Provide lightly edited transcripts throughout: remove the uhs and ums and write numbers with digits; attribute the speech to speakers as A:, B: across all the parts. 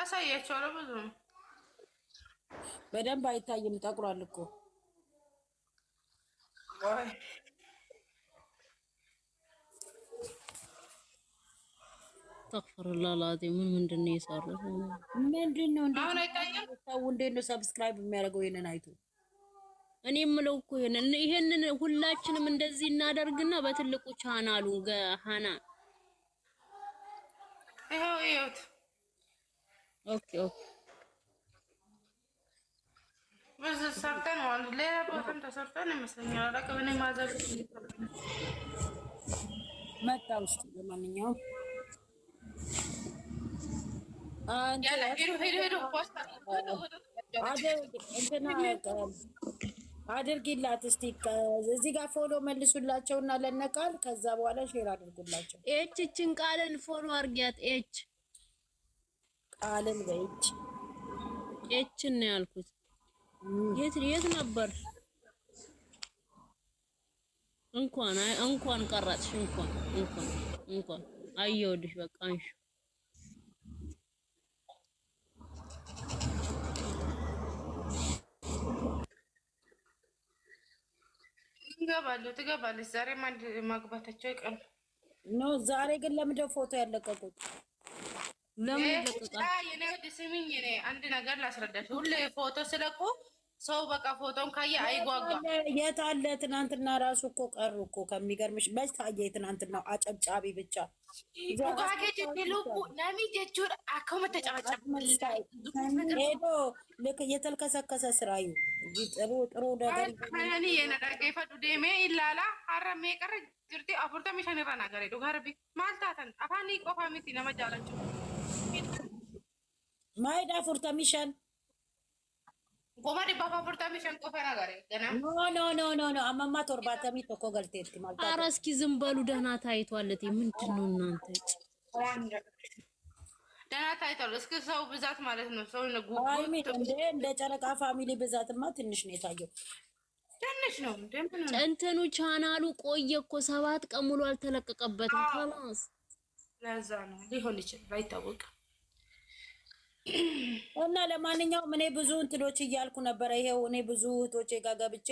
A: አሳያቸዋለሁ። ብዙ
B: በደንብ አይታይም፣ ጠቁሯል እኮ
A: ወይ
C: ተፈረላ ላቲ ምንድን ነው የሰሩት?
B: ምንድን ነው
A: አሁን አይታየም።
B: ሰው እንዴት ነው ሰብስክራይብ የሚያደርገው ይሄንን አይቶ?
C: እኔ የምለው እኮ ይሄንን ሁላችንም እንደዚህ እናደርግና በትልቁ ቻናሉ ገሃና
A: ይሄው ይሄውት።
C: ኦኬ ኦኬ
A: በዛ ሰርተን ማለት ሌላ ቦታም ተሰርተን ይመስለኛል። አላውቅም። እኔ ማዘር
B: መጣ ውስጥ ለማንኛውም
A: ያላ ሄዶ ፖስት
B: አድርጊላት እስቲ እዚህ ጋር ፎሎ መልሱላቸውና ለነቃል ከዛ በኋላ ሼር አድርጉላቸው።
C: እችን ቃልን ፎሎ አርጊያት።
B: ቃልን በእች
C: እችን ነው ያልኩት። የት ነበር? እንኳን ቀረጥሽ እንኳን አየሁልሽ። በቃ አንሺ
A: ትገባለች። ዛሬ ማግባታቸው አይቀርም።
B: ኖ ዛሬ ግን ለምንድነው ፎቶ ያለቀቁት?
C: ለምን ይለቀቃል?
A: የኔ ወደ ስሚኝ፣ እኔ አንድ ነገር ላስረዳሽ። ሁሌ ፎቶ ስለቁ ሰው በቃ ፎቶን ካየ አይጓጓም።
B: የት አለ? ትናንትና ራሱ እኮ ቀሩ እኮ። ከሚገርምሽ በጅ ታየ። ትናንትናው አጨብጫቢ ብቻ ሄዶ ልክ የተልከሰከሰ ስራዩ ጥሩ ነገር
A: ዴሜ ይላላ ሀረሜ ቀረ ጅርቲ አፉርተ ሚሸንራ ነገር ሄዱ ጋርቢ ማልታተን አፋኒ ቆፋ ሚቲ ነመጃላቸው
B: ማይዳ አፉርተ ሚሸን
A: ጎማሪ ባፋ አፉርተ ሚሸን ቆፋ ነገር ገና
B: ኖ አማማ ቶርባተሚ ቶኮ ገልቴት ማለት
C: ኧረ እስኪ ዝም በሉ። ደህና ታይቷለት። ምንድነው እናንተ?
A: ደህና ታይቷል። እስኪ ሰው ብዛት ማለት ነው። ሰው
B: እንደ ጨረቃ ፋሚሊ ብዛትማ ትንሽ ነው የታየው።
A: ትንሽ ነው
C: እንትኑ ቻናሉ ቆየ እኮ 7 ቀን ሙሉ አልተለቀቀበትም። خلاص
A: ለዛ ነው ሊሆን ይችላል፣ አይታወቅም።
B: እና ለማንኛውም እኔ ብዙ እንትኖች እያልኩ ነበረ። ይሄው እኔ ብዙ እህቶቼ ጋር ገብቼ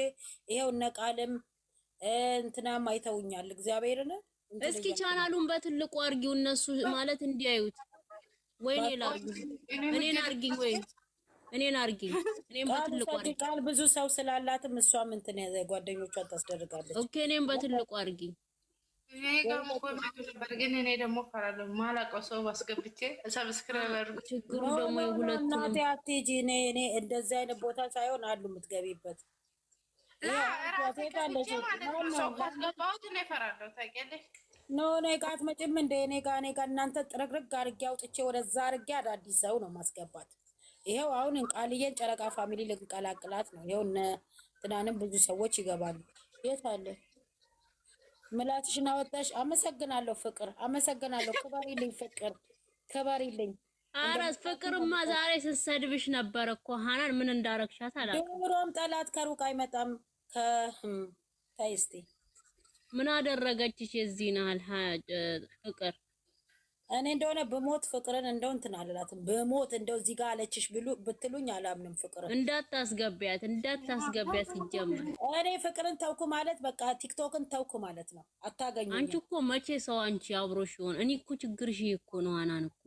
B: ይሄው እነቃልም እንትናም አይተውኛል። እግዚአብሔርን
C: እስኪ ቻናሉን በትልቁ አርጊው እነሱ ማለት እንዲያዩት። ወይኔ ላርጊ እኔን አርጊኝ ወይ እኔን አርጊኝ። እኔን በትልቁ አርጊ። ቃል
B: ብዙ ሰው ስላላትም እሷም እንትን ጓደኞቿን ታስደርጋለች።
C: ኦኬ እኔን በትልቁ አርጊኝ።
A: እኔ ጋር ቆይ ነበር ግን እኔ ደግሞ ፈራለሁ። ማላውቀው ሰው አስገብቼ ሰብስክራይብ አድርጉ።
C: ችግሩ ደግሞ የሁለቱ
B: እናቴ አትሄጂ። እኔ እንደዚህ አይነት ቦታ ሳይሆን አሉ የምትገቢበት ኖ እኔ ጋር አትመጭም እንደ እኔ ጋር እናንተ ጥርግርግ አድርጌ አውጥቼ ወደዛ አድርጌ አዳዲስ ሰው ነው ማስገባት። ይሄው አሁን ቃልዬን ጨረቃ ፋሚሊ ልንቀላቅላት ነው። ይሄው እነ ትናንም ብዙ ሰዎች ይገባሉ። የት አለ ምላትሽን አወጣሽ? አመሰግናለሁ ፍቅር፣ አመሰግናለሁ። ክበሪልኝ ፍቅር፣ ክበሪልኝ።
C: ኧረ ፍቅርማ ዛሬ ስትሰድብሽ ነበር እኮ ሀናን። ምን እንዳረግሻት አላውቅም።
B: ድሮም ጠላት ከሩቅ አይመጣም። ተይ እስኪ
C: ምን አደረገችሽ? የዚህ ናል ፍቅር
B: እኔ እንደሆነ በሞት ፍቅርን እንደው እንትን አልላትም። በሞት እንደው እዚህ ጋር አለችሽ ብትሉኝ አላምንም። ፍቅርን እንዳታስገቢያት
C: ሲጀመር
B: እኔ ፍቅርን ተውኩ ማለት በቃ ቲክቶክን ተውኩ ማለት ነው። አታገኙ።
C: አንቺ እኮ መቼ ሰው አንቺ አብሮሽ ይሆን? እኔ እኮ ችግርሽ እኮ ነው። ሀናን እኮ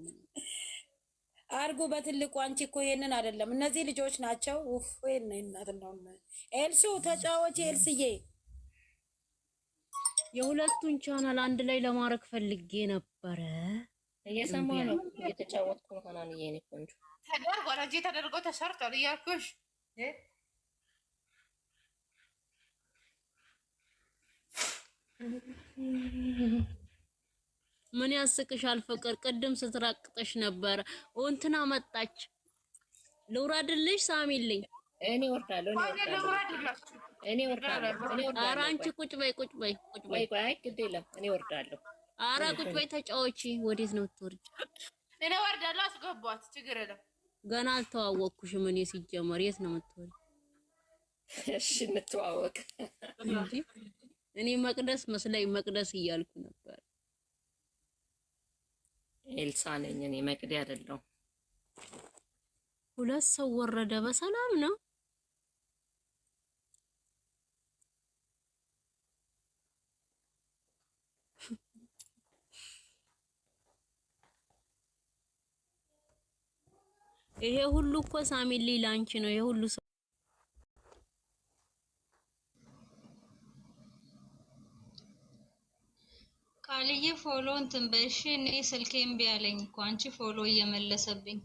B: አርጉ በትልቁ። አንቺ እኮ ይሄንን አይደለም፣ እነዚህ ልጆች ናቸው። ኡፍ ወይ እናትናው ኤልሱ ተጫወቺ። ኤልስዬ
C: የሁለቱን ቻናል አንድ ላይ ለማድረግ ፈልጌ ነበረ።
D: እየሰማሁ ነው፣ እየተጫወትኩ ነው። ሀናን የኔ ቆንጆ
A: ተደርጓል እንጂ ተደርጎ ተሰርቷል እያልኩሽ
C: ምን ያስቅሻል? ፍቅር ቅድም ስትራቅጠሽ ነበር። እንትና መጣች። ልውራድልሽ? ሳሚልኝ።
D: እኔ ወርዳለሁ።
C: ኧረ አንቺ ቁጭ በይ።
D: አይ ግድ የለም እኔ ወርዳለሁ።
C: ኧረ ቁጭ በይ ተጫወቺ። ወዴት ነው የምትወርጂ?
A: እኔ ወርዳለሁ። አስገቧት፣ ችግር የለም።
C: ገና አልተዋወቅኩሽም። እኔ ሲጀመር የት ነው የምትወርጂ?
D: እሺ እንተዋወቅ
C: እንጂ እኔ መቅደስ መስለኝ መቅደስ እያልኩ ነበር።
D: ኤልሳ ነኝ እኔ መቅዲ አይደለሁም።
C: ሁለት ሰው ወረደ። በሰላም ነው? ይሄ ሁሉ እኮ ሳሚሊ ላንቺ ነው። ይሄ ሁሉ ሰው
E: ቃልዬ ፎሎ እንትን በእሺ። እኔ ስልኬን ቢያለኝ እኮ አንቺ ፎሎ እየመለሰብኝ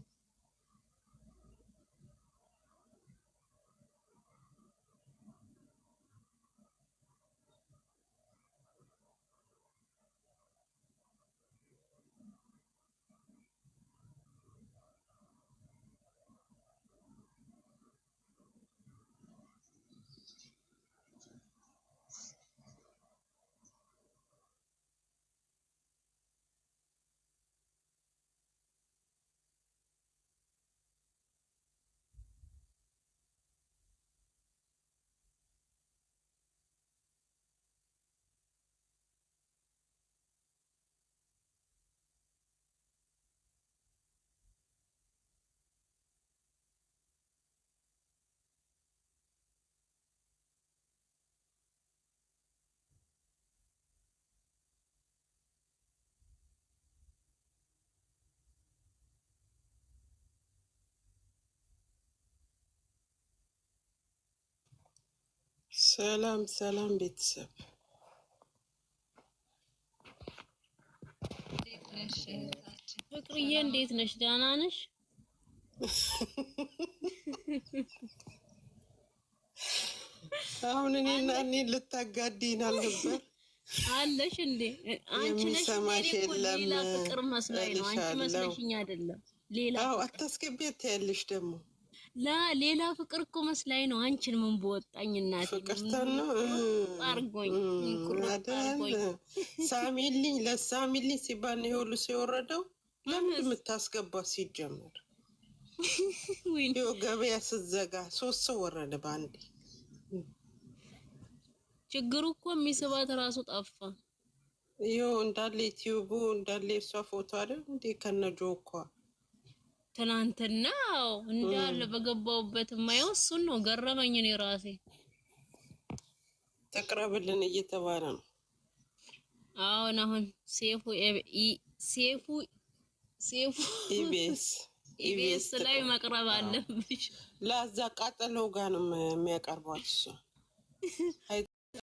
F: ሰላም ሰላም ቤተሰብ
C: ፍቅርዬ እንዴት ነሽ? ደህና ነሽ?
F: አሁን እኔና እኔ ልታጋዲን አልነበር
C: አለሽ እንዴ? አንቺ ነሽ
F: የሚሰማሽ የለም።
C: ሌላ ፍቅር መስላኝ ነው። አንቺ መስለሽኝ አይደለም። ሌላ
F: አዎ አታስገቢያት ያለሽ ደግሞ
C: ሌላ ፍቅር እኮ መስላኝ ነው። አንቺን ምን በወጣኝ እናቴ።
F: ፍቅርተን ነው
C: አርጎኝ
F: ሳሚልኝ ለሳሚልኝ ሲባል ነው ሁሉ ሲወረደው። ለምን የምታስገባ ሲጀመር ይኸው ገበያ ስትዘጋ 3 ሰው ወረደ በአንዴ።
C: ችግሩ እኮ የሚስባት ራሱ ጠፋ።
F: ይኸው እንዳለ ዩቲዩቡ እንዳለ እሷ ፎቶ አይደል እንዴ ከነጆ እኮ
C: ትናንትና እንዳለ በገባውበት የማየው እሱን ነው። ገረመኝ እኔ ራሴ።
F: ተቅረብልን እየተባለ ነው።
C: አሁን ሴፉ ኢቢኤስ ላይ መቅረብ አለብሽ።
F: ለዛ ቃጠለው ጋር ነው የሚያቀርቧት እሱ